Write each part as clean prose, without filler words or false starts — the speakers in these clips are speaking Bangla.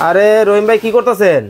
আরে রহিম ভাই কি করতেছেন?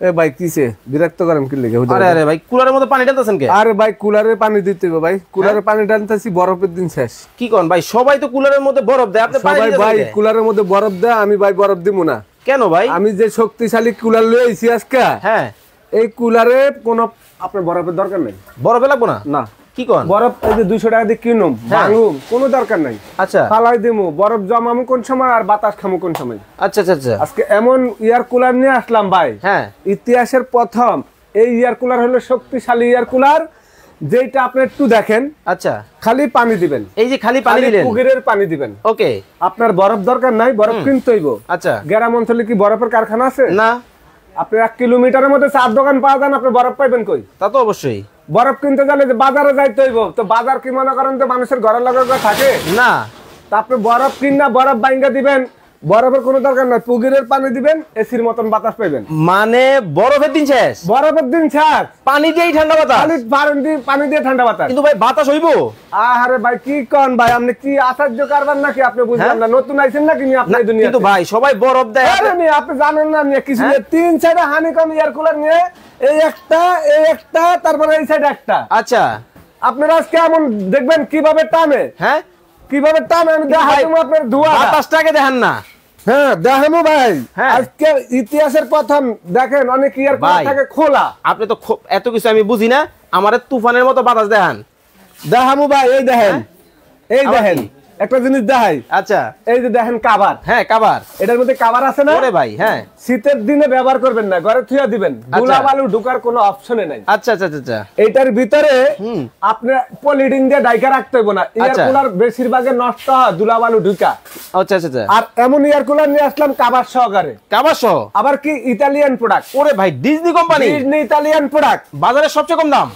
এ ভাই কিসে বিরক্ত করেন কি লাগে? আরে আরে ভাই কুলারের মধ্যে পানি ঢালতেছেন কে? আরে ভাই কুলারে পানি দিতে হবে ভাই, কুলারে পানি ঢালতেছি, বরফের দিন শেষ। কি কোন ভাই, সবাই তো কুলারের মধ্যে বরফ দেয়, আপনি পানি দিতেছেন ভাই কুলারের মধ্যে বরফ দেয়, আমি ভাই বরফ দিব না। কেন ভাই? আমি যে শক্তিশালী কুলার লয়ে আইছি আজকে, হ্যাঁ এই কুলারে কোনো আপনার বরফের দরকার নাই। বরফে লাগবো না? না। কি কোন? বরফ এই যে 200 টাকা দিয়ে কিনুম ভাঙুম, কোনো দরকার নাই। আচ্ছা ফালাই দিমু, বরফ জমামু কোন সময় আর বাতাস খামু কোন সময়। আচ্ছা আচ্ছা আচ্ছা। আজকে এমন ইয়ার কুলার নিয়ে আসলাম ভাই, হ্যাঁ ইতিহাসের প্রথম এই ইয়ার কুলার হলো শক্তিশালী ইয়ার কুলার, যেটা আপনি একটু দেখেন। আচ্ছা খালি পানি দিবেন, এই যে খালি পানি দিলেন, পুকুরের পানি দিবেন। ওকে। আপনার বরফ দরকার নাই, বরফ কিনতে হইব। আচ্ছা গ্রাম অঞ্চলে কি বরফের কারখানা আছে? না। আপনি 1 কিলোমিটারের মধ্যে 4 দোকান পাওয়া যান, আপনি বরফ পাইবেন কই? তা তো অবশ্যই। বরফ কিনতে গেলে যে বাজারে যাইতে হইব, তো বাজার কি মনে করেন তো মানুষের ঘরের লগে থাকে না। তা আপনি বরফ কিনা বরফ বাইঙ্গা দিবেন, বরফের কোনো দরকার নাই, পুকুরের পানি দিবেন, এসির মতন বাতাস পাইবেন। মানে বরফের দিন শেষ, বরফের দিন শেষ, পানি দিয়েই ঠান্ডা বাতাস। খালি পানি দিয়ে ঠান্ডা বাতাস। কিন্তু ভাই বাতাস হইব? আরে ভাই কি কোন ভাই, আপনি কি আশ্চর্য কারবার নাকি? আপনি বুঝলেন না, নতুন আইছেন নাকি আপনি দুনিয়াতে? কিন্তু ভাই সবাই বরফ দেয়। আরে আপনি জানেন না কিছু 3 সাইডে হানিকম এয়ার কুলার নিয়ে, এই একটা তারপরে এই সাইডে একটা। আচ্ছা আপনারা আজকে এমন দেখবেন কিভাবে টানে। হ্যাঁ কিভাবে টানে আমি দেখাবো, আপনার ধোঁয়া বাতাসটাকে দেখেন না। হ্যাঁ দেখাবো ভাই, আজকে ইতিহাসের প্রথম দেখেন অনেক ইয়ার কুলার থাকে খোলা। আপনি তো এত কিছু আমি বুঝি না, আমারে তুফানের মতো বাতাস দেখান। দেখাবো ভাই, এই দেখেন, এই দেখেন একটা জিনিস দেখাই। আচ্ছা এই যে দেখেন কাভার। হ্যাঁ কাভার, এটার মধ্যে কাভার আছে না? ওরে ভাই হ্যাঁ। শীতের দিনে ব্যবহার করবেন না, ঘরে থুয়া দিবেন, ধুলা বালু ঢোকার কোনো অপশনে নাই। আচ্ছা আচ্ছা আচ্ছা। এটার ভিতরে আপনি পলিথিন দিয়ে ঢাকা রাখতে হবে না, এয়ার কুলার বেশিরভাগে নষ্ট হয় ধুলা বালু ঢুকা। আচ্ছা আচ্ছা আচ্ছা। আর এমন এয়ার কুলার নিয়ে আসলাম কাভার সহকারে। কাভার সহ? আবার কি ইতালিয়ান প্রোডাক্ট। ওরে ভাই Disney company, Disney Italian product, বাজারে সবচেয়ে কম দাম।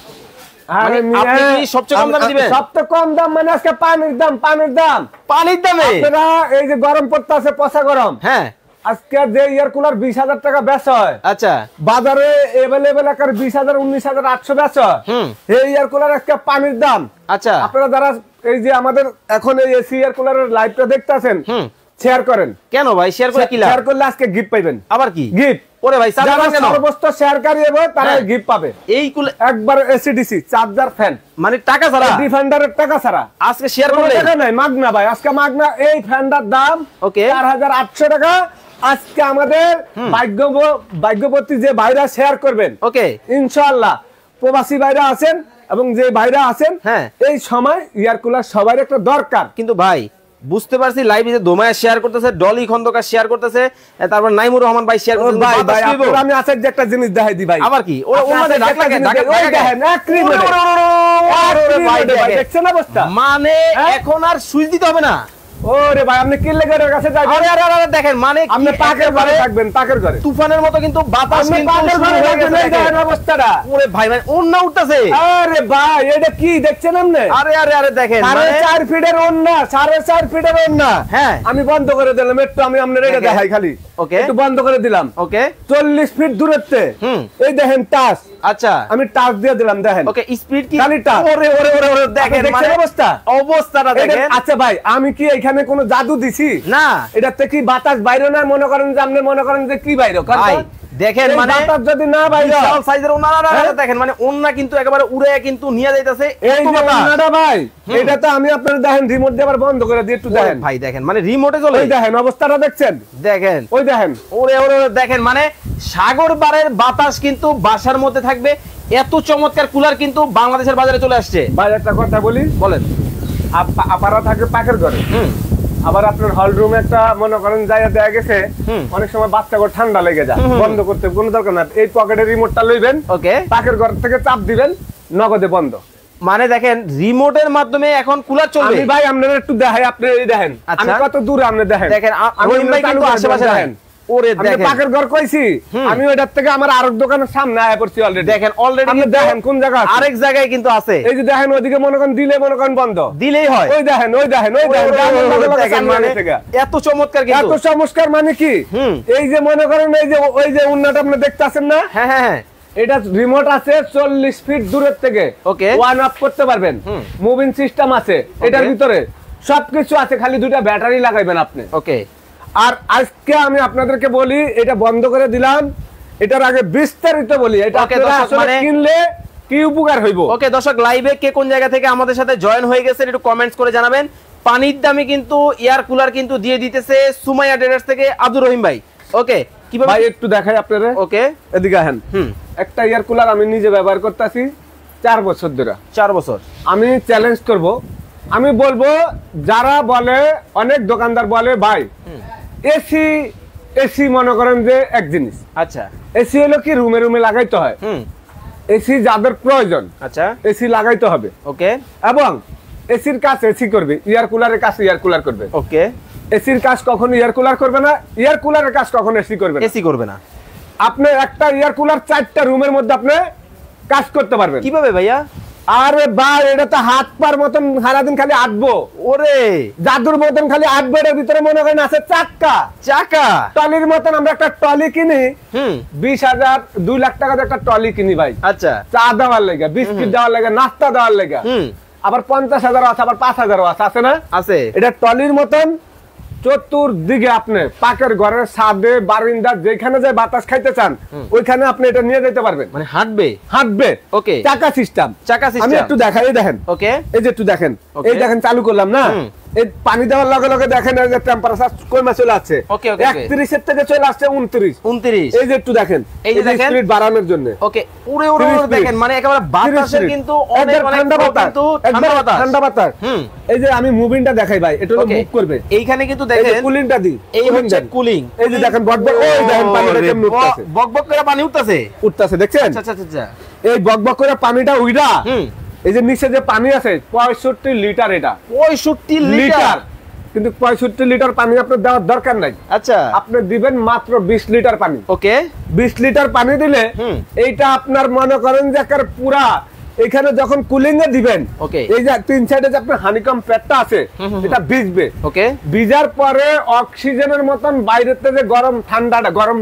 আরে আপনি কি সবচেয়ে কম দাম দিবেন? সবচেয়ে কম দাম মানে আজকে পানির দাম, পানির দামে। আপনারা এই যে গরম পড়তেছে, পচা গরম, হ্যাঁ আজকে যে এয়ার কুলার 20,000 টাকা বেচা হয়, আচ্ছা বাজারে अवेलेबल আকার 20,000 19,800 বেচা হয়। এই এয়ার কুলার আজকে পানির দাম। আচ্ছা আপনারা যারা এই যে আমাদের এখন এই এসি এয়ার কুলারের লাইভটা দেখতাছেন, শেয়ার করেন। কেন ভাই শেয়ার করে কি লাভ? শেয়ার করলে আজকে গিফট পাবেন। আবার কি গিফট? ওরে ভাই যারা সর্বোচ্চ শেয়ারকারী হবে তারা গিফট পাবে। এই কুল একবার এসিডিসি চার্জার ফ্যান, মানে টাকা ছাড়া, ডিফেন্ডারের টাকা ছাড়া আজকে শেয়ার করলে টাকা নাই, মাগনা ভাই, আজকে মাগনা। এই ফ্যানটার দাম 4,800 টাকা। আজকে আমাদের ভাগ্যবতী যে ভাইরা শেয়ার করবেন, ওকে ইনশাআল্লাহ প্রবাসী ভাইরা আছেন এবং যে ভাইরা আছেন, এই সময় এয়ার কুলার সবার একটা দরকার। কিন্তু ভাই বুঝতে পারছি লাইভে যে দোমায়া শেয়ার করতেছে, ডলি খন্দকার শেয়ার করতেছে, তারপর নাইমুর রহমান ভাই শেয়ার করতেছে। ভাই ভাই আপনারা আমি আছে যে একটা জিনিস দেখাই দি ভাই। আবার কি? ওরা ওনাদের ঢাকা ওই দেখেন একরি ভাই দেখছেন অবস্থা, মানে এখন আর সুইচ দিতে হবে না। ওরে ভাই আপনি কি লেগারের কাছে যাবেন? আরে আরে আরে দেখেন, মানে আপনি পাকের ঘরে থাকবেন, পাকের ঘরে তুফানের মতো কিন্তু বাতাস কিন্তু শুরু হয়ে গেছে। দেখেন অবস্থাটা। ওরে ভাই ভাই ওন্না উঠতাছে। আরে ভাই এটা কি দেখছেন আপনি? আরে আরে আরে দেখেন, 4.5 ফিটের ওন্না, 4.5 ফিটের ওন্না। হ্যাঁ আমি বন্ধ করে দিলাম একটু, আমি আপনাদের এটা দেখাই খালি। ওকে একটু বন্ধ করে দিলাম। ওকে 40 ফিট দূরত্বে এই দেখেন টাচ। আচ্ছা আমি টাচ দিয়ে দিলাম, দেখেন। ওকে স্পিড কি? খালি টাচ। ওরে ওরে ওরে ওরে দেখেন মানে অবস্থাটা দেখেন। আচ্ছা ভাই আমি কি এখানে কোনো জাদু দিছি? না, এটাতে কি বাতাস বাইরে না? মনে করেন যে আপনি মনে করেন যে কি বাইরে ভাই দেখেন, মানে বাতাস যদি না বাইরে বিশাল সাইজের ওন্নাটা দেখেন, মানে ওন্না কিন্তু একেবারে উড়ে কিন্তু নিয়ে যাইতাছে। এই যে ওন্নাটা ভাই, এটা তো আমি আপনাদের দেখেন রিমোট দিয়ে আবার বন্ধ করে দিই, একটু দেখেন ভাই। দেখেন মানে রিমোটে চলে, এই দেখেন অবস্থাটা দেখছেন, দেখেন ওই দেখেন ওরে ওরে দেখেন, মানে সাগর পাড়ের বাতাস কিন্তু বাসার মধ্যে থাকবে। এত চমৎকার কুলার কিন্তু বাংলাদেশের বাজারে চলে আসছে। ভাই একটা কথা বলি, বলেন। আপারা থাকে পাকের ঘরে, আবার আপনার হল রুমে একটা মনে করেন জায়গা দেয়া গেছে, অনেক সময় বাচ্চা করে ঠান্ডা লেগে যায়, বন্ধ করতে কোনো দরকার না। এই পকেটের রিমোটটা লইবেন, ওকে পাকের ঘর থেকে চাপ দিবেন, নগদে বন্ধ। মানে দেখেন রিমোটের মাধ্যমে এখন কুলার চলবে। আমি ভাই আপনাদের একটু দেখাই, আপনি এই দেখেন আমি কত দূরে, আপনি দেখেন। দেখেন আমি ভাই কিন্তু আশেপাশে দেখেন। ওরে দেখেন পাকের ঘর কইছি আমি, ওইটার থেকে আমার আরেক দোকানের সামনে আয়া পড়ছি অলরেডি। দেখেন অলরেডি আপনি দেখেন কোন জায়গা আছে, আরেক জায়গায় কিন্তু আছে। এই যে দেখেন ওইদিকে মনে করেন দিলে মনে করেন বন্ধ দিলেই হয়। ওই দেখেন ওই দেখেন ওই দেখেন, মানে এত চমৎকার কিন্তু, এত চমৎকার মানে কি? এই যে মনে করেন এই যে ওই যে উন্নাটা আপনি দেখতাছেন না? হ্যাঁ হ্যাঁ হ্যাঁ এটা রিমোট আছে 40 ফিট দূরের থেকে, ওকে ওয়ান অফ করতে পারবেন, মুভিং সিস্টেম আছে এটার ভিতরে, সবকিছু আছে, খালি দুইটা ব্যাটারি লাগাইবেন আপনি। ওকে আর আজকে আমি আপনাদেরকে বলি এটা বন্ধ করে দিলাম, এটার আগে বিস্তারিত বলি এটা আপনারা আসলে কিনলে কি উপকার হইব। ওকে দর্শক, লাইভে কে কোন জায়গা থেকে আমাদের সাথে জয়েন হয়ে গেছেন একটু কমেন্টস করে জানাবেন। পানির দামে কিন্তু এয়ার কুলার কিন্তু দিয়ে দিতেছে সুমাইয়া ট্রেডার্স থেকে আব্দুর রহিম ভাই। ওকে কিভাবে ভাই একটু দেখাই আপনারা। ওকে এদিকে আসেন। একটা এয়ার কুলার আমি নিজে ব্যবহার করতেছি 4 বছর ধরে। 4 বছর। আমি চ্যালেঞ্জ করব, আমি বলবো যারা বলে অনেক দোকানদার বলে ভাই এসি এসি মনে করেন যে এক জিনিস। আচ্ছা এসি হলো কি রুমে রুমে লাগাইতে হয়। এসি যাদের প্রয়োজন আচ্ছা এসি লাগাইতে হবে। ওকে। এবং এসির কাজ এসি করবে, এয়ার কুলারের কাজ এয়ার কুলার করবে। ওকে। এসির কাজ কখনো এয়ার কুলার করবে না, এয়ার কুলারের কাজ কখনো এসি করবে না। এসি করবে না। আপনি একটা এয়ার কুলার 4টা রুমের মধ্যে আপনি কাজ করতে পারবেন। কিভাবে ভাইয়া? আরে ভাই এটা তো হাত পার মতন সারাদিন খালি আটবো। ওরে জাদুর মতন খালি আটবো। এর ভিতরে মনে করেন আছে চাকা। চাকা টলির মতন আমরা একটা টলি কিনি 20,000 2 লাখ টাকার একটা টলি কিনি ভাই। আচ্ছা চা দেওয়ার লেগে, বিস্কিট দেওয়ার লেগে, নাস্তা দেওয়ার লেগে। আবার 50,000 আছে, আবার 5,000 আছে না? আছে। এটা টলির মতন চতুর্দিকে আপনি পাকের ঘরের ছাদে বারান্দা যেখানে যায় বাতাস খাইতে চান ওইখানে আপনি এটা নিয়ে যেতে পারবেন। মানে হাঁটবে হাঁটবে। ওকে। চাকা সিস্টেম। চাকা সিস্টেম আমি একটু দেখাই, এই দেখেন। ওকে। এই যে একটু দেখেন, এই দেখেন চালু করলাম না, এই পানি দেওয়ার লগে লগে দেখেন এই যে টেম্পারেচার কমে চলে আসছে। 31 এর থেকে চলে আসছে 29। এই যে একটু দেখেন, এই যে দেখেন স্পিড বাড়ানোর জন্য। ওকে। উড়ে উড়ে দেখেন, মানে একেবারে বাতাসের কিন্তু অনেক ঠান্ডা বাতাস, ঠান্ডা বাতাস। এই যে আমি মুভিংটা দেখাই ভাই, এটা হলো মুভ করবে। এইখানে কিন্তু দেখেন কুলিংটা দি, এই হচ্ছে কুলিং। এই যে দেখেন বকবক, ওই দেখেন পানিটা কেমন উঠতেছে, বকবক করে পানি উঠতেছে দেখছেন? আচ্ছা আচ্ছা আচ্ছা। এই বকবক করে পানিটা উইড়া এই যে নিচে যে পানি আছে 65 লিটার, এটা 65 লিটার। কিন্তু 65 লিটার পানি আপনার দেওয়ার দরকার নাই। আচ্ছা আপনি দিবেন মাত্র 20 লিটার পানি। ওকে। 20 লিটার পানি দিলে এইটা আপনার মনে করেন যে পুরা এখানে যখন কুলিং এ দিবেন, এই যে 3 সাইডে যে আপনার হানিকম প্যাডটা আছে এটা ভিজবে। ওকে। ভিজার পরে অক্সিজেনের মতন বাইরেতে যে গরম ঠান্ডাটা গরম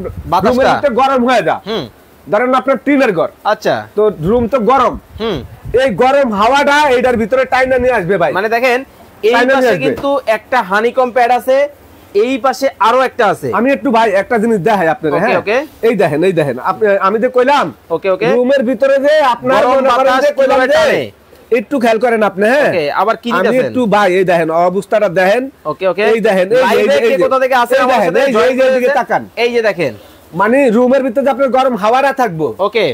রুমের ভিতরে গরম হয়ে যায়। ধরেন আপনার টিনের ঘর। আচ্ছা। তো রুম তো গরম, এই গরম হাওয়াটা এটার ভিতরে টাইনা নিয়ে আসবে ভাই। মানে দেখেন এই পাশে কিন্তু একটা হানিকম প্যাড আছে, এই পাশে আরো একটা আছে। আমি একটু ভাই একটা জিনিস দেখাই আপনাদের। হ্যাঁ এই দেখেন, এই দেখেন আমি যে কইলাম ওকে ওকে রুমের ভিতরে যে আপনার মনে করেন যে কইলাম যে একটু খেয়াল করেন আপনি। হ্যাঁ ওকে। আবার কি দিতেছেন? আমি একটু ভাই এই দেখেন অবস্থাটা দেখেন। ওকে ওকে। এই দেখেন এই কোথা থেকে আসে আমাদের সাথে এই যে দিকে তাকান, এই যে দেখেন মানে রুমের ভিতরে আপনার গরম হাওয়াটা থাকবো। ওকে।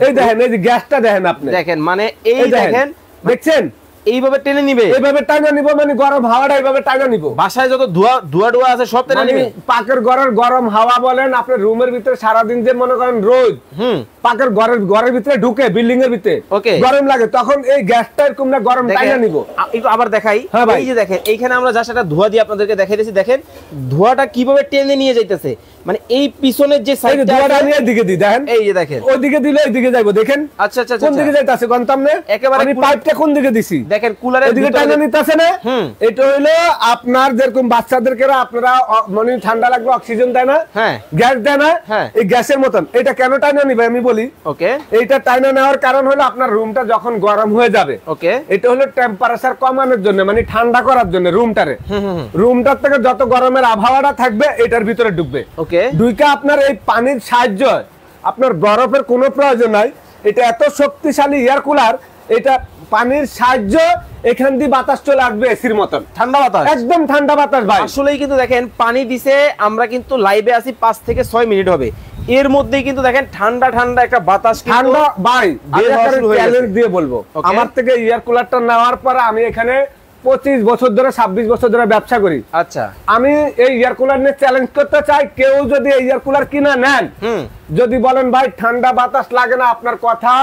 এই দেখেন এই যে গ্যাসটা দেখেন আপনি, দেখেন মানে এই দেখেন দেখছেন এইভাবে টেনে নিবে, এইভাবে টানা নিব, মানে গরম হাওয়াটা এইভাবে টানা নিব। বাসায় যত ধোয়া আছে সব টেনে নিবে। পাকের ঘরের গরম হাওয়া বলেন, আপনার রুমের ভিতরে সারা দিন যে মনে করেন রোদ পাকের ঘরের ভিতরে ঢুকে বিল্ডিং এর ভিতরে গরম লাগে, তখন এই গ্যাসটা এরকম না গরম টানা নিব। একটু আবার দেখাই, এই যে দেখেন এইখানে আমরা জাস্ট একটা ধোঁয়া দিয়ে আপনাদেরকে দেখাইতেছি। দেখেন ধোঁয়াটা কিভাবে টেনে নিয়ে যাইতেছে, মানে এই পিছনের যে সাইডটা ধোঁয়াটা নিয়ে দিকে দি দেখেন, এই যে দেখেন ওইদিকে দিলে এইদিকে যাইবো। দেখেন আচ্ছা আচ্ছা কোন দিকে যাইতাছে গন্তাম না, একেবারে আমি পাইপটা কোন দিকে দিছি দেখেন কুলারের দিকে টানা নিতেছে না। এটা হলো আপনার যেরকম বাচ্চাদেরকে আপনারা মানে ঠান্ডা লাগবে অক্সিজেন দেয় না, হ্যাঁ গ্যাস দেয় না, এই গ্যাসের মতন এটা কেন টানা নিবে আমি বলি। ওকে। এইটা টানা নেওয়ার কারণ হলো আপনার রুমটা যখন গরম হয়ে যাবে, ওকে, এটা হলো টেম্পারেচার কমানোর জন্য, মানে ঠান্ডা করার জন্য রুমটারে। রুমটার থেকে যত গরমের আবহাওয়াটা থাকবে এটার ভিতরে ঢুকবে। ওকে। দুইটা আপনার এই পানির সাহায্য, আপনার বরফের কোনো প্রয়োজন নাই, এটা এত শক্তিশালী এয়ার কুলার, এটা পানির সাহায্য এখান দিয়ে বাতাস চলে আসবে এসির মতন ঠান্ডা বাতাস, একদম ঠান্ডা বাতাস ভাই। আসলেই কিন্তু দেখেন পানি দিছে, আমরা কিন্তু লাইভে আছি 5 থেকে 6 মিনিট হবে, এর মধ্যেই কিন্তু দেখেন ঠান্ডা ঠান্ডা একটা বাতাস ঠান্ডা ভাই। আমি একটা চ্যালেঞ্জ দিয়ে বলবো, আমার থেকে এয়ার কুলারটা নেওয়ার পর আমি এখানে 25 বছর ধরে 26 বছর ধরে ব্যবসা করি। আচ্ছা। আমি এই এয়ার কুলার নিয়ে চ্যালেঞ্জ করতে চাই, কেউ যদি এই এয়ার কুলার কিনা নেন, যদি বলেন ভাই ঠান্ডা বাতাস লাগে না, আপনার কথা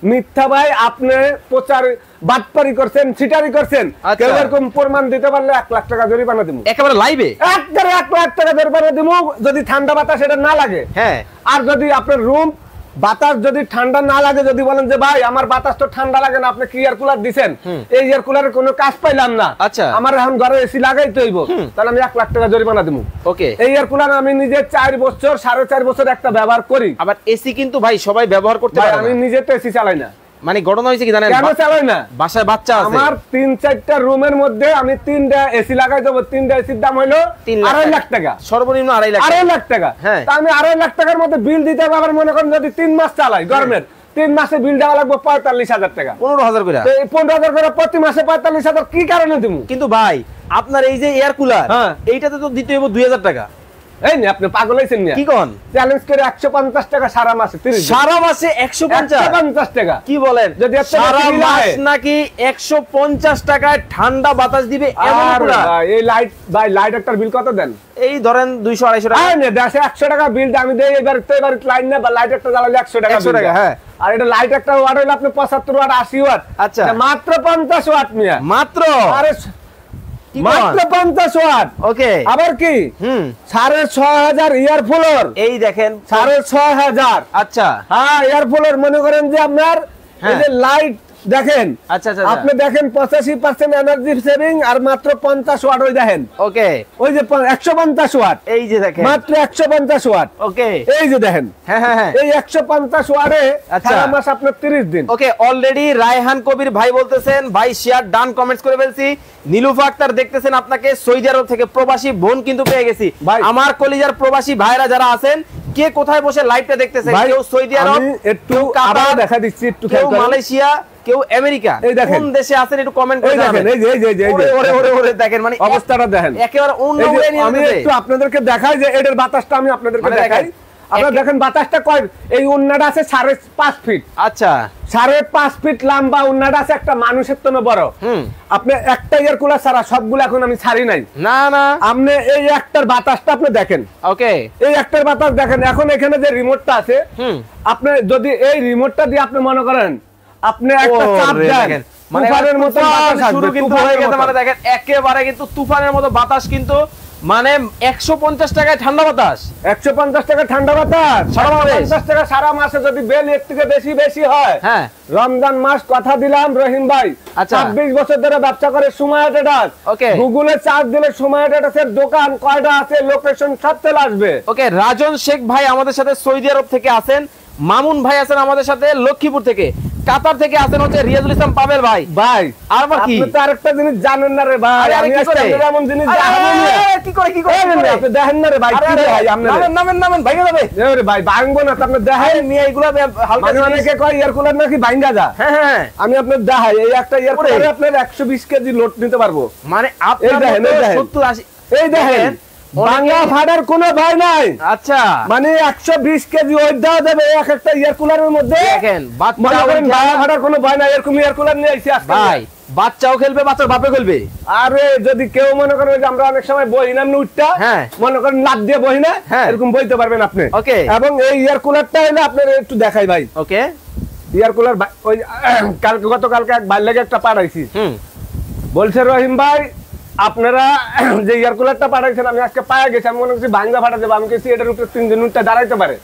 মিথ্যা ভাই, আপনি প্রচার বাটপারি করছেন, সিটারি করছেন। কেউ এরকম প্রমাণ দিতে পারলে 1 লাখ টাকা জরিমানা দিব একেবারে লাইভে, একবারে 1 লাখ টাকা জরিমানা দিব যদি ঠান্ডা বাতাস এটা না লাগে। হ্যাঁ। আর যদি আপনার রুম বাতাস যদি ঠান্ডা না লাগে, যদি বলেন যে ভাই আমার বাতাস তো ঠান্ডা লাগে না, আপনি কি এয়ার কুলার দিবেন, এই এয়ার কুলারের কোনো কাজ পাইলাম না, আচ্ছা আমার এখন ঘরে এসি লাগাইতে হইব, তাহলে আমি 1 লাখ টাকা জরিমানা দেব। ওকে। এই এয়ার কুলার আমি নিজে 4 বছর 4.5 বছর একটা ব্যবহার করি। আবার এসি কিন্তু ভাই সবাই ব্যবহার করতে পারে, আমি নিজে তো এসি চালাই না, মানে ঘটনা হইছে কি জানেন কেন চালাই না বাসায় বাচ্চা আছে আমার 3-4টা রুমের মধ্যে আমি 3টা এসি লাগাই দেব 3টা এসির দাম হলো 2.5 লাখ টাকা সর্বনিম্ন 2.5 লাখ টাকা তা আমি 2.5 লাখ টাকার মধ্যে বিল দিতে হবে আবার মনে করেন যদি 3 মাস চালাই গরমের 3 মাসে বিল দেওয়া লাগবে 45,000 টাকা 15,000 করে এই 15,000 করে প্রতি মাসে 45,000 কি কারণে দিমু কিন্তু ভাই আপনার এই যে এয়ার কুলার এইটাতে তো দিতে হবে 2,000 টাকা এই নি আপনি পাগল হইছেন না কি কোন চ্যালেঞ্জ করে 150 টাকা সারা মাসে 30 সারা মাসে 150 টাকা কি বলেন যদি সারা মাস নাকি 150 টাকায় ঠান্ডা বাতাস দিবে এমন কুলার এই লাইট একটা বিল কত দেন এই ধরেন 200-250 টাকা না দেশে 100 টাকা বিল আমি দেই এবার লাইন না বা লাইট একটা জ্বালালে 100 টাকা 100 টাকা হ্যাঁ আর এটা লাইট একটা ওয়াট হইলো আপনি 75 ওয়াট 80 ওয়াট আচ্ছা মাত্র 50 ওয়াট মিয়া মাত্র আরে মাত্র 50 ওয়াট ওকে আবার কি 6,500 ইয়ার ফুলার এই দেখেন 6,500 আচ্ছা হ্যাঁ ইয়ার ফুলার মনে করেন যে আপনার এই যে লাইট দেখেন আচ্ছা আচ্ছা আপনি দেখেন 85% এনার্জি সেভিং আর মাত্র 50 ওয়াট ওই দেখেন ওকে ওই যে 150 ওয়াট এই যে দেখেন মাত্র 150 ওয়াট ওকে এই যে দেখেন হ্যাঁ হ্যাঁ হ্যাঁ এই 150 ওয়াটে সারা মাস আপনার 30 দিন ওকে অলরেডি রায়হান কবির ভাই বলতেছেন ভাই শেয়ার ডান কমেন্টস করে ফেলছি নীলুফা আক্তার দেখতেছেন আপনাকে সৌদি আরব থেকে প্রবাসী বোন কিন্তু পেয়ে গেছি আমার কলিজার প্রবাসী ভাইরা যারা আছেন কে কোথায় বসে লাইভটা দেখতেছেন কেউ সৌদি আরব একটু আবার দেখা দিচ্ছি একটু কেউ মালয়েশিয়া কেউ আমেরিকা কোন দেশে আছেন একটু কমেন্ট করে জানাবেন এই যে ওরে ওরে ওরে দেখেন মানে অবস্থাটা দেখেন একেবারে অন্য ওয়ে নিয়ে আমি একটু আপনাদেরকে দেখাই যে এটার বাতাসটা আমি আপনাদেরকে দেখাই আপনারা দেখেন বাতাসটা কয় এই উন্নাটা আছে 5.5 ফিট আচ্ছা 5.5 ফিট লম্বা উন্নাটা আছে একটা মানুষের তো বড় আপনি একটা ইয়ার কুলার ছাড়া সবগুলো এখন আমি ছাড়ি নাই না না আপনি এই একটার বাতাসটা আপনি দেখেন ওকে এই একটার বাতাস দেখেন এখন এখানে যে রিমোটটা আছে আপনি যদি এই রিমোটটা দিয়ে আপনি মনে করেন আপনি একটা চাপ দেন তুফানের মতো বাতাস শুরু কিন্তু হয়ে গেছে মানে দেখেন একেবারে কিন্তু তুফানের মতো বাতাস কিন্তু মানে 150 টাকায় ঠান্ডা বাতাস 150 টাকা ঠান্ডা বাতাস 150 টাকা সারা মাসে যদি বেল এর থেকে বেশি হয় হ্যাঁ রমজান মাস কথা দিলাম রহিম ভাই 26 বছর ধরে ব্যবসা করে সুমাইয়া ট্রেডার্স ওকে গুগলে সার্চ দিলে সুমাইয়া ট্রেডার্সের দোকান কয়টা আছে লোকেশন সব চলে আসবে ওকে রাজন শেখ ভাই আমাদের সাথে সৌদি আরব থেকে আছেন মামুন ভাই আছেন আমাদের সাথে লক্ষ্মীপুর থেকে কাতার থেকে আছেন হচ্ছে রিয়াজুল ইসলাম পাবেল ভাই আরবার কি আপনি তো আরেকটা জিনিস জানেন না রে ভাই আমি আজকে এমন জিনিস জানি না কি করে আপনি দেখেন না রে ভাই কি রে ভাই আপনি নামেন ভাই যাবে রে ভাই ভাঙবো না আপনি দেখেন নিয়ে এইগুলা হালকা অনেকে কয় এয়ার কুলার নাকি ভাঙা যা হ্যাঁ আমি আপনার দেখাই এই একটা এয়ার কুলারে আপনার 120 কেজি লোড নিতে পারবো মানে আপনার 70 80 এই দেখেন বাংলা ফাটার কোনো ভয় নাই আচ্ছা মানে 120 কেজি ওয়েট দেওয়া যাবে এক একটা এয়ার কুলারের মধ্যে দেখেন বাংলা ফাটার কোনো ভয় নাই এরকম এয়ার কুলার নিয়ে আইছি আজকে ভাই বাচ্চাও খেলবে বাচ্চার বাপে খেলবে আরে যদি কেউ মনে করেন যে আমরা অনেক সময় বই না উঠটা মনে করেন লাদ দিয়ে বই না এরকম বইতে পারবেন আপনি ওকে এবং এই এয়ার কুলারটা হলো আপনার একটু দেখাই ভাই ওকে এয়ার কুলার ওই গতকালকে এক ভাই লাগে একটা পাঠাইছি বলছে রহিম ভাই আপনারা যে এয়ার কুলারটা পাঠাইছেন আমি আজকে পায়া গেছি আমি মনে করছি ভাঙ্গা ফাটা দেবো আমি কেছি এটার উপরে 3 দিন উঠটা দাঁড়াইতে পারে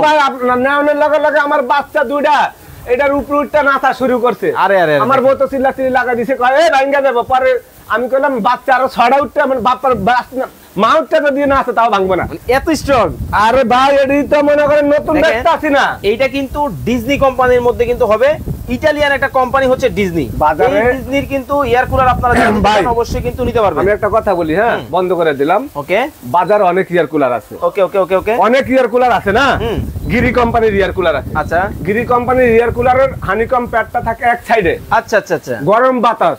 ভাই আপনার নেওয়ানোর লগে আমার বাচ্চা দুইটা এটার উপরে উঠটা নাচা শুরু করছে আমার বউ তো চিল্লা লাগা দিছে কয় এই ভাঙ্গা যাবো পরে আমি কইলাম বাচ্চা আরো 6টা উঠতে আমার বাপার মাউন্টটা যদি না আছে তাও ভাঙবো না এত স্ট্রং আরে ভাই এডি তো মনে করেন নতুন দেখতে আসি না এইটা কিন্তু ডিজনি কোম্পানির মধ্যে কিন্তু হবে ইতালিয়ান একটা কোম্পানি হচ্ছে ডিজনি বাজারে ডিজনির কিন্তু এয়ার কুলার আপনারা অবশ্যই কিন্তু নিতে পারবেন আমি একটা কথা বলি হ্যাঁ বন্ধ করে দিলাম ওকে বাজারে অনেক এয়ার কুলার আছে ওকে ওকে ওকে ওকে অনেক এয়ার কুলার আছে না গিরি কোম্পানির এয়ার কুলার আছে আচ্ছা গিরি কোম্পানির এয়ার কুলারের হানিকম প্যাডটা থাকে এক সাইডে আচ্ছা আচ্ছা আচ্ছা গরম বাতাস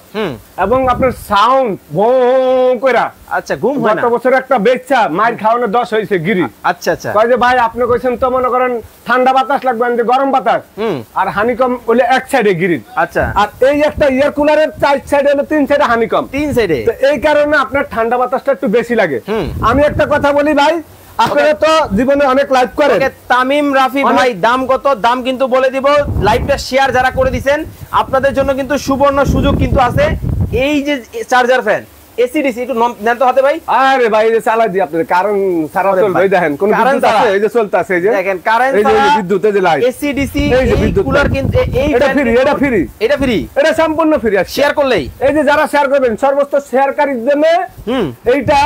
এবং আপনার সাউন্ড ভোঁ কইরা আচ্ছা ঘুম হয় না গত বছর একটা বেচ্চা মাইর খাওয়ানো 10 হইছে গিরি আচ্ছা আচ্ছা কয় যে ভাই আপনি কইছেন তো মনে করেন ঠান্ডা বাতাস লাগবে না গরম বাতাস আর হানিকম বলে এক সাইডে গিরি আচ্ছা আর এই একটা এয়ার কুলারের 4 সাইডে হলো 3 সাইডে হানিকম 3 সাইডে তো এই কারণে আপনার ঠান্ডা বাতাসটা একটু বেশি লাগে আমি একটা কথা বলি ভাই আপনারা তো জীবনে অনেক লাইভ করেন ওকে তামিম রাফি ভাই দাম কত দাম কিন্তু বলে দিব লাইভটা শেয়ার যারা করে দিবেন আপনাদের জন্য কিন্তু সুবর্ণ সুযোগ কিন্তু আছে এই যে চার্জার ফ্যান এসিডিসি একটু নেন তো হাতে ভাই আরে ভাই এই যে চালা দি আপনাদের কারণ সারা চলবে দেখেন কোন বিদ্যুৎ আছে এই যে চলতেছে এই যে দেখেন কারেন্ট এই যে বিদ্যুৎ এই যে লাইট এসিডিসি এই কুলার কিন্তু এই এটা ফ্রি এটা সম্পূর্ণ ফ্রি আছে শেয়ার করলেই এই যে যারা শেয়ার করবেন সর্বোচ্চ শেয়ারকারীর জন্য এইটা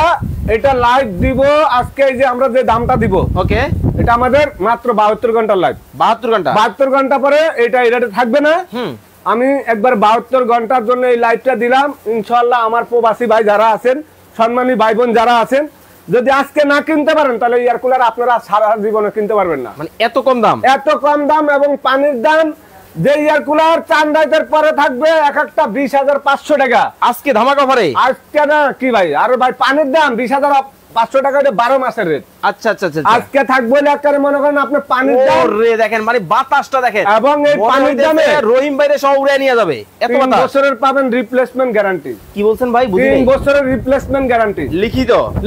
এটা লাইভ দিব আজকে, এই যে আমরা যে দামটা দিব, ওকে, এটা আমাদের মাত্র 72 ঘন্টার লাইভ। 72 ঘন্টা পরে এটা এটাতে থাকবে না। আমি একবার 72 ঘন্টার জন্য এই লাইভটা দিলাম। ইনশাআল্লাহ আমার প্রবাসী ভাই যারা আছেন, সম্মানী ভাই বোন যারা আছেন, যদি আজকে না কিনতে পারেন তাহলে এয়ার কুলার আপনারা সারা জীবনে কিনতে পারবেন না। মানে এত কম দাম, এত কম দাম। এবং পানির দাম যে এয়ার কুলার চান্দাইতের পরে থাকবে এক একটা 20,500 টাকা আজকে ধামাকা অফারে। আজকে না কি ভাই, আর ভাই পানির দাম 20,500 টাকা, 12 মাসের রেট। আচ্ছা আচ্ছা আচ্ছা, আজকে থাকবো এলাকারে মনে করেন আপনি পানির দাম রে দেখেন, মানে বাতাসটা দেখেন, এবং এই পানির দামে রহিম বাইরে সব উড়ে নিয়ে যাবে। এত 3 বছরের পাবেন রিপ্লেসমেন্ট গ্যারান্টি। কি বলছেন ভাই? 3 বছরের রিপ্লেসমেন্ট গ্যারান্টি,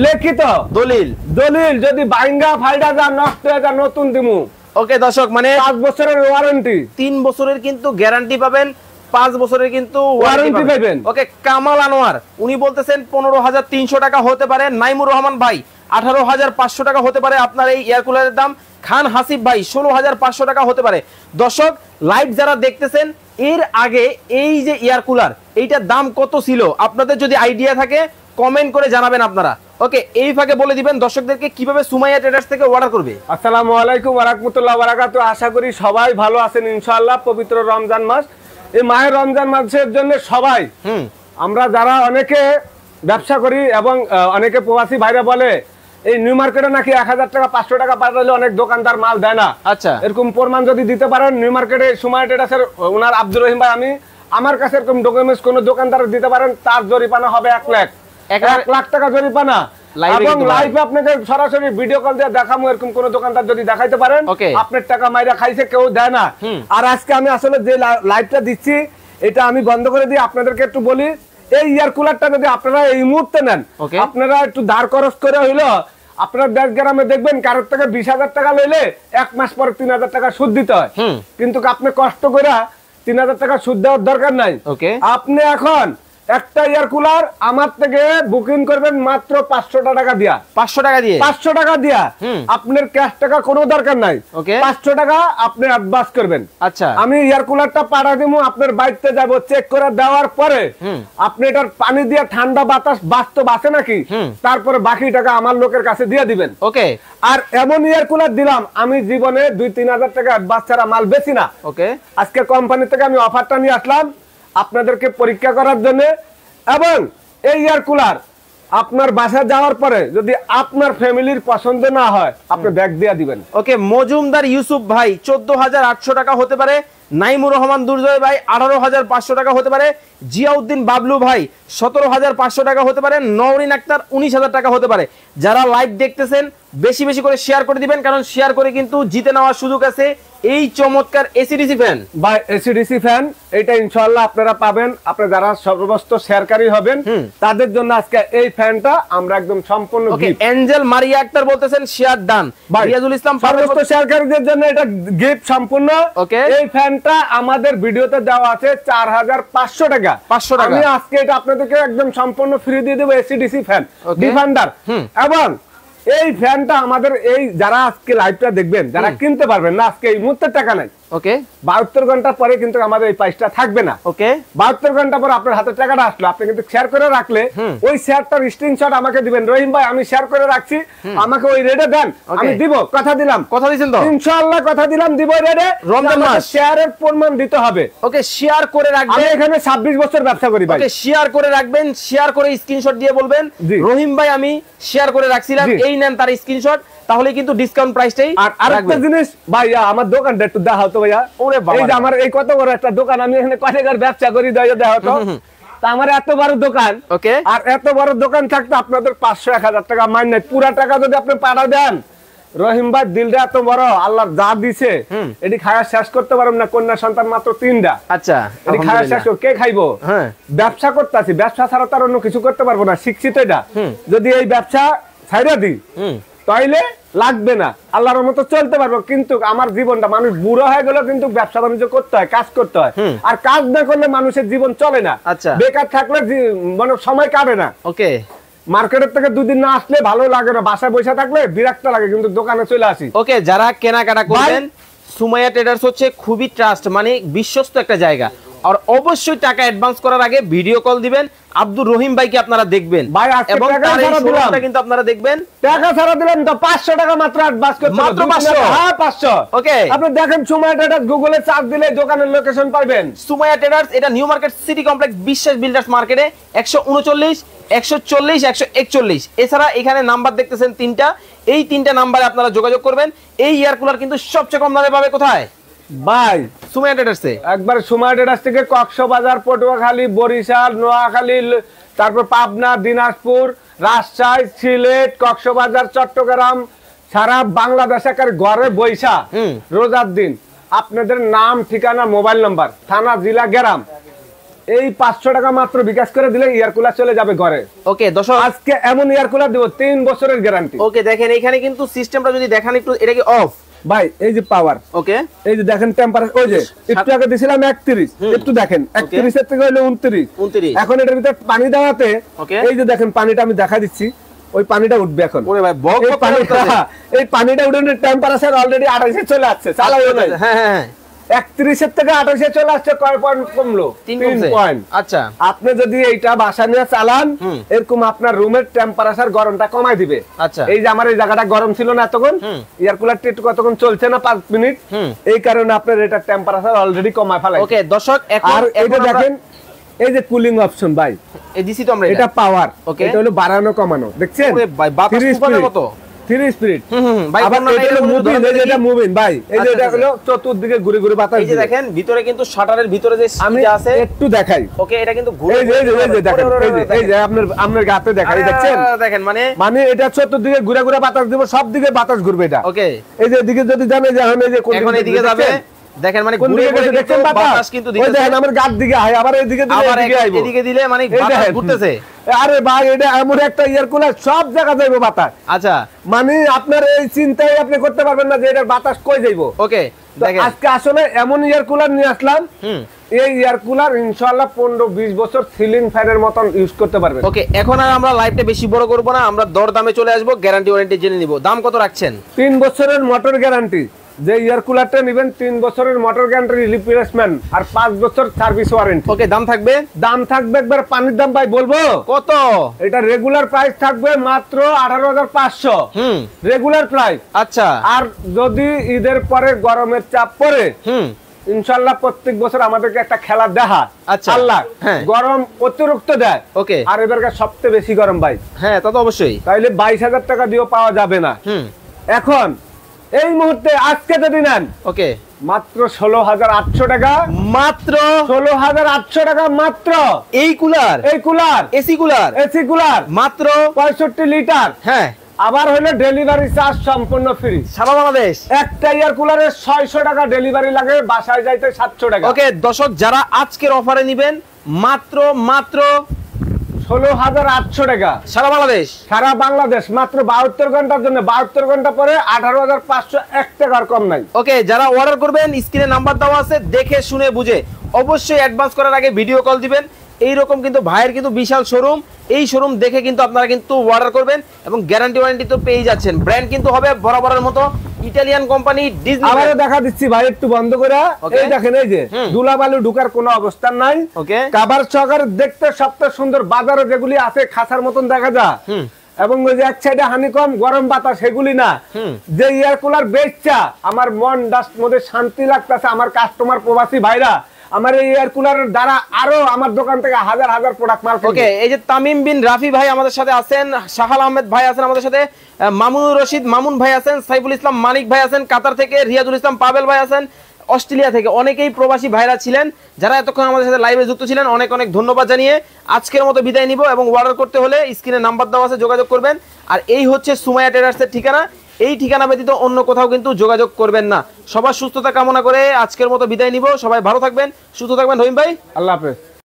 লিখিত দলিল যদি বাইঙ্গা ফাইডা যা নষ্ট হয়ে যা নতুন দিমু। ওকে দর্শক, মানে 5 বছরের ওয়ারেন্টি, 3 বছরের কিন্তু গ্যারান্টি পাবেন, 5 বছরের কিন্তু ওয়ারেন্টি পাবেন। ওকে, কামাল আনোয়ার উনি বলতেছেন 15,300 টাকা হতে পারে। নাইমুর রহমান ভাই 18,500 টাকা হতে পারে আপনার এই এয়ার কুলারের দাম। খান হাসিব ভাই 16,500 টাকা হতে পারে। দর্শক লাইভ যারা দেখতেছেন, এর আগে এই যে এয়ার কুলার, এইটার দাম কত ছিল আপনাদের যদি আইডিয়া থাকে কমেন্ট করে জানাবেন আপনারা। ওকে, এই ফাঁকে বলে দিবেন দর্শকদেরকে কিভাবে সুমাইয়া ট্রেডার্স থেকে অর্ডার করবে। আসসালামু আলাইকুম ওয়া রাহমাতুল্লাহি ওয়া বারাকাতুহু। আশা করি সবাই ভালো আছেন ইনশাআল্লাহ। পবিত্র রমজান মাস, এই মায়ের রমজান মাসের জন্য সবাই আমরা যারা অনেকে ব্যবসা করি এবং অনেকে প্রবাসী ভাইরা বলে এই নিউ মার্কেটে নাকি 1000 টাকা 500 টাকা পাঠালে অনেক দোকানদার মাল দেয় না। আচ্ছা, এরকম প্রমাণ যদি দিতে পারেন নিউ মার্কেটে সুমাইয়া ট্রেডার্সের ওনার আব্দুর রহিম ভাই, আমি আমার কাছে এরকম ডকুমেন্টস কোন দোকানদার দিতে পারেন, তার জরিমানা হবে 1 লাখ টাকা জরিমানা। এবং লাইভে আপনাকে সরাসরি ভিডিও কল দিয়ে দেখাবো। এরকম কোন দোকানদার যদি দেখাইতে পারেন আপনার টাকা মাইরা খাইছে, কেউ দেয় না। আর আজকে আমি আসলে যে লাইভটা দিচ্ছি এটা আমি বন্ধ করে দিই। আপনাদেরকে একটু বলি, এই এয়ার কুলারটা যদি আপনারা এই মুহূর্তে নেন, আপনারা একটু দাঁড় খরচ করে হইলো আপনার দেশ গ্রামে দেখবেন কারোর থেকে 20,000 টাকা লইলে 1 মাস পরে 3,000 টাকা সুদ দিতে হয়। কিন্তু আপনি কষ্ট করে 3,000 টাকা সুদ দেওয়ার দরকার নাই। আপনি এখন একটা এয়ার কুলার আমার থেকে বুকিং করবেন মাত্র 500 টাকা দিয়া। 500 টাকা দিয়া আপনার ক্যাশ টাকা কোনো দরকার নাই। 500 টাকা আপনি অ্যাডভান্স করবেন। আচ্ছা, আমি এয়ার কুলারটা পাঠা দিমু, আপনার বাড়িতে যাব, চেক করে দেওয়ার পরে আপনি এটার পানি দিয়ে ঠান্ডা বাতাস বাস্তব আছে নাকি, তারপরে বাকি টাকা আমার লোকের কাছে দিয়ে দিবেন। ওকে, আর এমন এয়ার কুলার দিলাম আমি জীবনে 2-3,000 টাকা অ্যাডভান্স ছাড়া মাল বেশি না। ওকে, আজকে কোম্পানি থেকে আমি অফারটা নিয়ে আসলাম আপনাদেরকে পরীক্ষা করার জন্য। এবং এই এয়ার কুলার আপনার বাসা যাওয়ার পরে যদি আপনার ফ্যামিলির পছন্দ না হয় আপনি ব্যাগ দিয়ে দিবেন। ওকে, মজুমদার ইউসুফ ভাই 14,800 টাকা হতে পারে। নাইমুর রহমান দুর্জয় ভাই 18,500 টাকা হতে পারে। জিয়াউদ্দিন বাবলু ভাই 17,500 টাকা হতে পারে। নওরিন আক্তার 19,000 টাকা হতে পারে। যারা লাইভ দেখতেছেন বেশি বেশি করে শেয়ার করে দিবেন, কারণ শেয়ার করে কিন্তু জিতে নেওয়ার সুযোগ আছে এই চমৎকার এসিডিসি ফ্যান। বা এসিডিসি ফ্যান এটা ইনশাআল্লাহ আপনারা পাবেন। আপনারা যারা সর্বস্ত শেয়ারকারী হবেন তাদের জন্য আজকে এই ফ্যানটা আমরা একদম সম্পূর্ণ গিফট। এঞ্জেল মারিয়া আক্তার বলতেছেন শেয়ার ডান। রিয়াজুল ইসলাম সর্বস্ত শেয়ারকারীদের জন্য এটা গিফট সম্পূর্ণ। এই ফ্যানটা আমাদের ভিডিওতে দেওয়া আছে 4,500 টাকা। আমি আজকে এটা আপনাদেরকে একদম সম্পূর্ণ ফ্রি দিয়ে দেব। AC DC fan defender. এবং এই ফ্যানটা আমাদের এই যারা আজকে লাইভটা দেখবেন, যারা কিনতে পারবেন না, আজকে এই মুহূর্তে টাকা নাই। ওকে, 72 ঘন্টা পরে কিন্তু আমাদের এই প্রাইসটা থাকবে না। ওকে, 72 ঘন্টা পর আপনার হাতে টাকাটা আসলো, আপনি কিন্তু শেয়ার করে রাখলে ওই শেয়ারটার স্ক্রিনশট আমাকে দিবেন। রহিম ভাই আমি শেয়ার করে রাখছি, আমাকে ওই রেটে দেন, আমি দিব। কথা দিলাম। কথা দিয়েছেন তো? ইনশাআল্লাহ কথা দিলাম, দিব রেটে। রমজান মাস শেয়ারের প্রমাণ দিতে হবে। ওকে, শেয়ার করে রাখবেন। আমি এখানে 26 বছর ব্যবসা করি ভাই। ওকে, শেয়ার করে রাখবেন, শেয়ার করে স্ক্রিনশট দিয়ে বলবেন রহিম ভাই আমি শেয়ার করে রাখছিলাম, এই নেন তার স্ক্রিনশট, তাহলে কিন্তু ডিসকাউন্ট প্রাইসটাই। আর আরেকটা জিনিস ভাইয়া, আমার দোকানটা একটু দেখাও তো ভাইয়া। ওরে বাবা, এই যে আমার এই কত বড় একটা দোকান, আমি এখানে কয় টাকার ব্যবসা করি দেখাও তো। তা আমার এত বড় দোকান। ওকে, আর এত বড় দোকান থাকতে আপনাদের 500-1000 টাকা মাইন নাই। পুরা টাকা যদি আপনি পাঠা দেন, রহিম ভাই দিলটা এত বড়, আল্লাহ যা দিছে এটি খাওয়া শেষ করতে পারবেন না। কন্যা সন্তান মাত্র 3টা। আচ্ছা, এটি খাওয়া শেষ কে খাইবো? ব্যবসা করতেছি, ব্যবসা ছাড়া তার অন্য কিছু করতে পারবো না, শিক্ষিত এটা। যদি এই ব্যবসা ছাইড়া দিই তাইলে লাগবে না, আল্লাহর মতো চলতে পারবো। কিন্তু আমার জীবনটা, মানুষ বুড়ো হয়ে গেল কিন্তু ব্যবসা বাণিজ্য করতে হয়, কাজ করতে হয়। আর কাজ না করলে মানুষের জীবন চলে না। আচ্ছা, বেকার থাকলে মানে সময় কাটে না। ওকে, মার্কেটের থেকে 2 দিন না আসলে ভালো লাগে না, বাসায় বসে থাকলে বিরক্ত লাগে, কিন্তু দোকানে চলে আসি। ওকে, যারা কেনাকাটা করবেন সুমাইয়া ট্রেডার্স হচ্ছে খুবই ট্রাস্ট, মানে বিশ্বস্ত একটা জায়গা। আর অবশ্যই টাকা অ্যাডভান্স করার আগে ভিডিও কল দিবেন। আব্দুর রহিম ভাইকে আপনারা দেখবেন ভাই, এবং তার এই শোরুমটা কিন্তু আপনারা দেখবেন। টাকা ছাড়া দিলেন তো 500 টাকা মাত্র অ্যাডভান্স করতে হবে, মাত্র 500। হ্যাঁ 500। ওকে, আপনি দেখেন সুমাইয়া ট্রেডার্স গুগলে সার্চ দিলে দোকানের লোকেশন পাবেন। সুমাইয়া ট্রেডার্স, এটা নিউ মার্কেট সিটি কমপ্লেক্স বিশ্বাস বিল্ডার্স মার্কেটে 139 140 141। এছাড়া এখানে নাম্বার দেখতেছেন 3টা, এই 3টা নাম্বারে আপনারা যোগাযোগ করবেন। এই এয়ার কুলার কিন্তু সবচেয়ে কম দামে পাবে কোথায় ভাই? সুমাইয়া ট্রেডার্সে। একবার সুমাইয়া ট্রেডার্স থেকে কক্সবাজার, পটুয়াখালী, বরিশাল, নোয়াখালী, তারপর পাবনা, দিনাজপুর, রাজশাহী, সিলেট, কক্সবাজার, চট্টগ্রাম, সারা বাংলাদেশ একের ঘরে বৈশা রোজার দিন আপনাদের নাম, ঠিকানা, মোবাইল নাম্বার, থানা, জেলা, গ্রাম এই 500 টাকা মাত্র বিকাশ করে দিলে এয়ার কুলার চলে যাবে ঘরে। ওকে দর্শক, আজকে এমন এয়ার কুলার দেব 3 বছরের গ্যারান্টি। ওকে দেখেন এখানে কিন্তু সিস্টেমটা যদি দেখান একটু, এটা কি অফ ভাই? এই যে পাওয়ার, ওকে এই যে দেখেন টেম্পারেচার, ওই যে একটু আগে দিছিলাম 31, একটু দেখেন 31 এর থেকে হলো 29। এখন এটার ভিতরে পানি দেওয়াতে এই যে দেখেন পানিটা আমি দেখা দিচ্ছি, ওই পানিটা উঠবে এখন। ওরে ভাই বক বক এই পানিটা উঠে টেম্পারেচার অলরেডি 28 এ চলে আসছে, চালাও নাই। হ্যাঁ হ্যাঁ, 31 এর থেকে 28 এ চলে আসছে, কয় পয়েন্ট কমলো? 3 পয়েন্ট। আচ্ছা, আপনি যদি এইটা বাসা নিয়ে চালান এরকম আপনার রুমের টেম্পারেচার গরমটা কমাই দিবে। আচ্ছা, এই যে আমার এই জায়গাটা গরম ছিল না এতক্ষণ, এয়ার কুলারটা একটু কতক্ষণ চলছে না 5 মিনিট, এই কারণে আপনার এটা টেম্পারেচার অলরেডি কমায় ফেলাইছে। ওকে দর্শক, আর এইটা দেখেন এই যে কুলিং অপশন ভাই, এই দিছি তো আমরা, এটা পাওয়ার, এটা হলো বাড়ানো কমানো, দেখছেন? ওরে ভাই বাতাস ফুটানোর মতো 3 স্পিড। ভাই আবার এটা হলো মুভিং, এই যে এটা মুভিং ভাই, এই যে এটা হলো চতুর্দিকে ঘুরে ঘুরে বাতাস। এই যে দেখেন ভিতরে কিন্তু শাটারের ভিতরে যে আমি আছে একটু দেখাই। ওকে, এটা কিন্তু ঘুরে এই যে দেখেন, এই যে আপনার গাতে দেখাই, দেখছেন? দেখেন মানে এটা চতুর্দিকে ঘুরে ঘুরে বাতাস দিব, সব দিকে বাতাস ঘুরবে এটা। ওকে, এই যে এদিকে যদি জানে যে এখন এদিকে যাবে, দেখেন মানে ঘুরে ঘুরে দেখছেন বাতাস কিন্তু দিতেছে। ওই দেখেন আমার গাত দিকে আয়, আবার এদিকে দিলে এদিকে আইবো, এদিকে দিলে মানে বাতাস ঘুরতেছে। আরে ভাই এটা এমন একটা এয়ার কুলার সব জায়গা যাইবো বাতাস। আচ্ছা, মানে আপনার এই চিন্তাই আপনি করতে পারবেন না যে এটার বাতাস কই যাইবো। ওকে দেখেন আজকে আসলে এমন এয়ার কুলার নিয়ে আসলাম, এই এয়ার কুলার ইনশাআল্লাহ 15-20 বছর সিলিং ফ্যানের মতন ইউজ করতে পারবেন। ওকে, এখন আর আমরা লাইভটা বেশি বড় করব না, আমরা দর দামে চলে আসবো, গ্যারান্টি ওয়ারেন্টি জেনে নিব। দাম কত রাখছেন? 3 বছরের মোটর গ্যারান্টি, যে এয়ার কুলারটা নেবেন 3 বছরের মোটর গ্যারান্টি রিপ্লেসমেন্ট আর 5 বছর সার্ভিস ওয়ারেন্টি। ওকে, দাম থাকবে? দাম থাকবে একবার পানির দাম ভাই বলবো কত? এটা রেগুলার প্রাইস থাকবে মাত্র 18,500 রেগুলার প্রাইস। আচ্ছা, আর যদি ঈদের পরে গরমের চাপ পড়ে ইনশাআল্লাহ প্রত্যেক বছর আমাদেরকে একটা খেলা দেখা। আচ্ছা, আল্লাহ গরম অতিরিক্ত দেয়। ওকে, আর এবারকার সবচেয়ে বেশি গরম ভাই। হ্যাঁ তা তো অবশ্যই। তাইলে 22,000 টাকা দিয়েও পাওয়া যাবে না। এখন এই মুহূর্তে আজকে যদি নেন, ওকে মাত্র 16,800 টাকা, মাত্র 16,800 টাকা মাত্র। এই কুলার এসি কুলার মাত্র 65 লিটার। হ্যাঁ, আবার হলো ডেলিভারি চার্জ সম্পূর্ণ ফ্রি সারা বাংলাদেশ। একটা এয়ার কুলারের 600 টাকা ডেলিভারি লাগে, বাসায় যাইতে 700 টাকা। ওকে দর্শক, যারা আজকের অফারে নেবেন মাত্র 16,800 টাকা সারা বাংলাদেশ মাত্র 72 ঘন্টার জন্য। 72 ঘন্টা পরে 18,500, 1 টাকার কম নাই। ওকে, যারা অর্ডার করবেন স্ক্রিনে নাম্বার দেওয়া আছে, দেখে শুনে বুঝে অবশ্যই অ্যাডভান্স করার আগে ভিডিও কল দিবেন। এইরকম কিন্তু ভাইয়ের কিন্তু বিশাল শোরুম, এই শোরুম দেখে কিন্তু আপনারা কিন্তু অর্ডার করবেন এবং গ্যারান্টি ওয়ারেন্টি তো পেয়ে যাচ্ছেন। ব্র্যান্ড কিন্তু হবে বরাবরের মতো ইটালিয়ান কোম্পানি ডিজনি। আবারও দেখা দিচ্ছি ভাই একটু বন্ধ করে, এই দেখেন এই যে ধুলাবালু ঢুকার কোনো অবস্থান নাই। ওকে, কভার সহকারে দেখতে সবচেয়ে সুন্দর, বাজারে যেগুলি আছে খাঁচার মতন দেখা যায়, এবং ওই যে এক সাইডে হানিকম গরম বাতাস সেগুলি না। যে এয়ার কুলার বেচছা আমার মন ডাস্ট মধ্যে শান্তি লাগতেছে, আমার কাস্টমার প্রবাসী ভাইরা আমার এই এয়ার কুলারের দ্বারা আরো আমার দোকান থেকে হাজার হাজার প্রোডাক্ট মাল। ওকে, এই যে তামিম বিন রাফি ভাই আমাদের সাথে আছেন, শাহাল আহমেদ ভাই আছেন আমাদের সাথে, মামুনুর রশিদ মামুন ভাই আছেন, সাইফুল ইসলাম মানিক ভাই আছেন কাতার থেকে, রিয়াজুল ইসলাম পাবেল ভাই আছেন অস্ট্রেলিয়া থেকে। অনেকেই প্রবাসী ভাইরা ছিলেন যারা এতক্ষণ আমাদের সাথে লাইভে যুক্ত ছিলেন, অনেক অনেক ধন্যবাদ জানিয়ে আজকের মতো বিদায় নিব। এবং অর্ডার করতে হলে স্ক্রিনে নাম্বার দেওয়া আছে, যোগাযোগ করবেন। আর এই হচ্ছে সুমাইয়া ট্রেডার্সের ঠিকানা, এই ঠিকানা ব্যতীত অন্য কোথাও কিন্তু যোগাযোগ করবেন না। সবার সুস্থতা কামনা করে আজকের মতো বিদায় নিব। সবাই ভালো থাকবেন, সুস্থ থাকবেন। রহিম ভাই, আল্লাহ হাফেজ।